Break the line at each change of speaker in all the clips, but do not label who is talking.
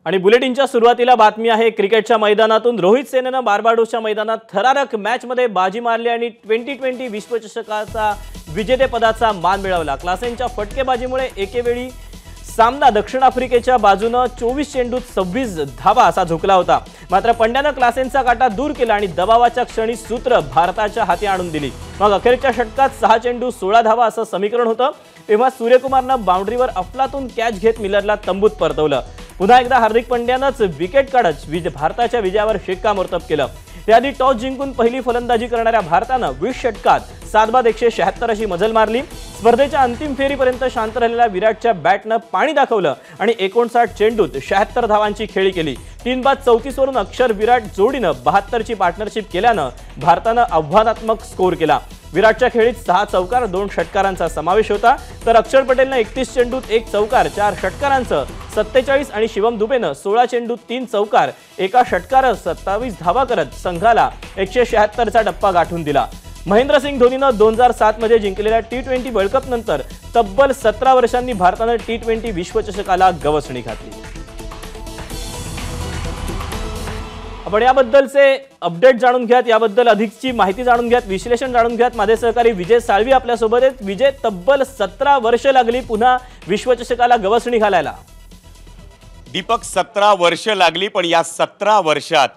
आणि बुलेटिनच्या सुरुवातीला बातमी आहे क्रिकेटच्या मैदानातून। रोहित सेनेनं बार्बाडोसच्या मैदानात थरारक मॅचमध्ये बाजी मारली आणि 2020 विश्वचषकाचा विजेतेपदाचा मान मिळवला। क्लासेनच्या फटकेबाजीमुळे एकेवेळी सामना दक्षिण आफ्रिकेच्या बाजूने 24 चेंडूत 26 धावा असा झुकला होता। मात्र पंड्यानं क्लासेनचा काटा दूर केला आणि दबावाच्या क्षणी सूत्र भारताच्या हाती आणून दिली। मग अखेरच्या षटकात 6 चेंडू 16 धावा असं समीकरण होतं। तेव्हा सूर्यकुमारनं बाउंड्रीवर अफलातून कॅच घेत मिलरला तंबूत परतवलं। पुन्हा एकदा हार्दिक पंड्यानंच विकेट काढत भारताच्या विजयावर शिक्कामोर्तब केलं। त्याआधी टॉस जिंकून पहिली फलंदाजी करणाऱ्या भारतानं 20 षटकात 7 बाद 176 अशी मजल मारली। स्पर्धेच्या अंतिम फेरीपर्यंत शांत राहिलेल्या विराटच्या बॅटनं पाणी दाखवलं आणि 59 चेंडूत 76 धावांची खेळी केली। 3 बाद 34 वरून अक्षर विराट जोडीनं 72 ची पार्टनरशिप केल्यानं भारतानं आव्हानात्मक स्कोर केला। विराटच्या खेळीत 6 चौकार 2 षटकारांचा समावेश होता, तर अक्षर पटेलनं 31 चेंडूत 1 चौकार 4 षटकारांचं 47 आणि शिवम दुबेनं 16 चेंडूत 3 चौकार 1 षटकार 27 धावा करत संघाला 176 चा टप्पा गाठून दिला। महेंद्रसिंग धोनीनं 2007 मध्ये जिंकलेल्या T20 वर्ल्ड कप नंतर तब्बल 17 वर्षांनी भारतानं T20 विश्वचषकाला गवसणी घातली। आपण याबद्दलचे अपडेट जाणून घ्यात, याबद्दल अधिकची माहिती जाणून घ्यात, विश्लेषण जाणून घ्यात। माझे सहकारी विजय साळवी आपल्या सोबत आहेत। विजय, तब्बल 17 वर्ष लागली पुन्हा विश्वचषकाला गवसणी घालायला।
दीपक, 17 वर्ष लागली, पण या 17 वर्षात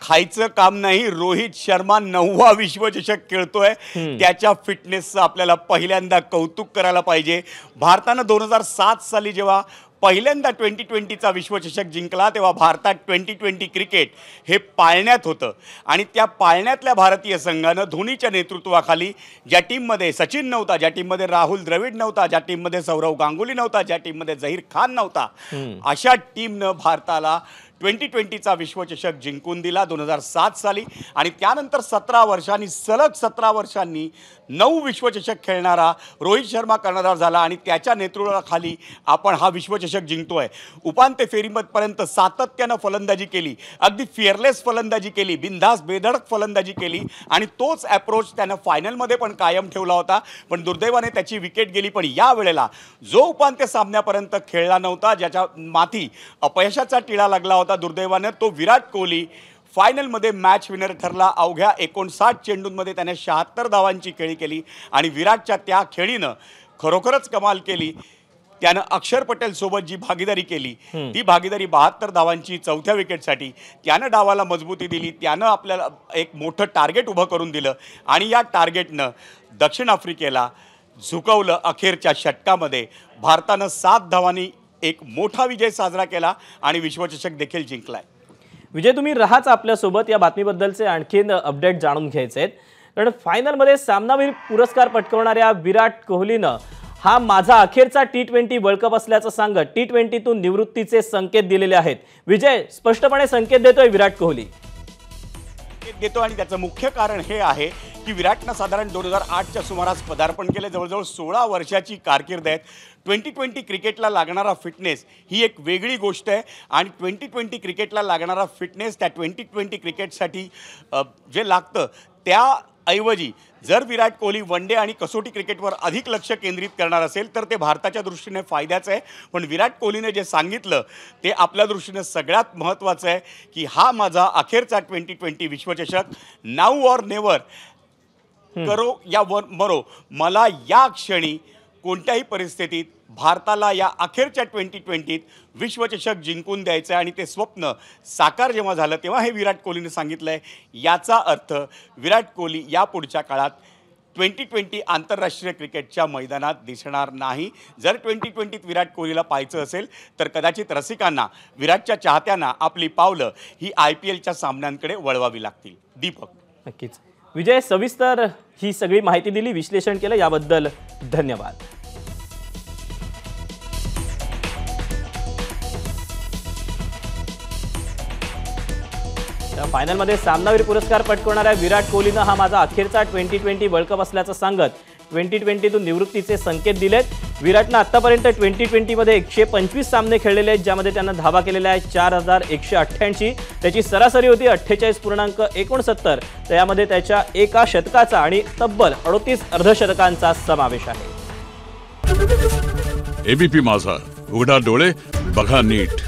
खायचं काम नाही। रोहित शर्मा 9वा विश्वचषक खेळतोय। त्याच्या फिटनेसचं आपल्याला पहिल्यांदा कौतुक करायला पाहिजे। भारतानं 2007 साली जेव्हा पहिल्यांदा 2020चा विश्वचषक जिंकला तेव्हा भारतात 2020 क्रिकेट हे पाळण्यात होतं आणि त्या पाळण्यातल्या भारतीय संघानं धोनीच्या नेतृत्वाखाली, ज्या टीममध्ये सचिन नव्हता, ज्या टीममध्ये राहुल द्रविड नव्हता, ज्या टीममध्ये सौरव गांगुली नव्हता, ज्या टीममध्ये झहीर खान नव्हता, अशा टीमनं भारताला 2020चा विश्वचषक जिंकून दिला 2007 साली। आणि त्यानंतर 17 वर्षांनी सलग 17 वर्षांनी 9 विश्वचषक खेळणारा रोहित शर्मा कर्णधार झाला आणि त्याच्या नेतृत्वाखाली आपण हा विश्वचषक जिंकतोय। उपांत्य फेरीपर्यंत सातत्यानं फलंदाजी केली, अगदी फिअरलेस फलंदाजी केली, बिनधास्त बेधडक फलंदाजी केली आणि तोच अप्रोच त्यानं फायनलमध्ये पण कायम ठेवला होता। पण दुर्दैवाने त्याची विकेट गेली। पण या वेळेला जो उपांत्य सामन्यापर्यंत खेळला नव्हता, ज्याच्या माथी अपयशाचा टिळा लागला होता दुर्दैवाने, तो विराट कोहली फायनलमध्ये मॅच विनर ठरला। अवघ्या 59 चेंडूंमध्ये त्याने 76 धावांची खेळी केली आणि विराटच्या त्या खेळीनं खरोखरच कमाल केली। त्यानं अक्षर पटेल सोबत जी भागीदारी केली ती भागीदारी 72 धावांची चौथ्या विकेटसाठी, त्यानं डावाला मजबूती दिली, त्यानं आपल्याला एक मोठं टार्गेट उभं करून दिलं आणि या टार्गेटनं दक्षिण आफ्रिकेला झुकवलं। अखेरच्या षटकामध्ये भारतानं 7 धावांनी एक मोठा विजय साजरा केला आणि विश्वचषक देखील जिंकलाय।
विजय, तुम्ही राहाच आपल्यासोबत, या बातमीबद्दलचे आणखीन अपडेट जाणून घ्यायचे आहेत। कारण फायनलमध्ये सामनावीर पुरस्कार पटकावणाऱ्या विराट कोहलीनं हा माझा अखेरचा T20 वर्ल्ड कप असल्याचं सांगत T20तून निवृत्तीचे संकेत दिलेले आहेत। विजय, स्पष्टपणे संकेत देतोय विराट कोहली
देतो आणि त्याचं मुख्य कारण हे आहे की विराटनं साधारण 2008च्या सुमारास पदार्पण केले। जवळजवळ 16 वर्षाची कारकीर्द आहे। 2020 क्रिकेटला लागणारा फिटनेस ही एक वेगळी गोष्ट आहे आणि 2020 क्रिकेटला लागणारा फिटनेस त्या 2020 क्रिकेटसाठी जे लागतं त्याऐवजी जर विराट कोहली वन डे आणि कसोटी क्रिकेटवर अधिक लक्ष केंद्रित करणार असेल तर ते भारताच्या दृष्टीने फायद्याचं आहे। पण विराट कोहलीने जे सांगितलं ते आपल्या दृष्टीने सगळ्यात महत्त्वाचं आहे की हा माझा अखेरचा 2020 विश्वचषक, नाऊ ऑर नेवर, करो या मरो, मला या क्षणी कोणत्याही परिस्थितीत भारताला या अखेरच्या 2020 विश्वचषक जिंकून द्यायचं आहे आणि ते स्वप्न साकार जेव्हा झालं तेव्हा हे विराट कोहलीने सांगितलंय। याचा अर्थ विराट कोहली या पुढच्या काळात 2020 आंतरराष्ट्रीय क्रिकेटच्या मैदानात दिसणार नाही। जर 2020 विराट कोहलीला पाहायचं असेल तर कदाचित रसिकांना, विराटच्या चाहत्यांना आपली पावलं ही IPLच्या सामन्यांकडे वळवावी लागतील। दीपक,
नक्कीच विजय, सविस्तर ही सगळी माहिती दिली, विश्लेषण केलं, याबद्दल धन्यवाद। फायनलमध्ये सामनावीर पुरस्कार पटकावणाऱ्या विराट कोहलीनं हा माझा अखेरचा 2020 वर्ल्ड कप असल्याचं सांगत 2020तून निवृत्तीचे संकेत दिलेत। विराटनं आतापर्यंत 2020 मध्ये 125 सामने खेळलेले आहेत, ज्यामध्ये त्यानं धावा केलेल्या आहेत 4188। त्याची सरासरी होती 48.69। त्यामध्ये त्याच्या एका शतकाचा आणि तब्बल 38 अर्धशतकांचा समावेश आहे।
एबीपी माझा, उघडा डोळे बघा नीट।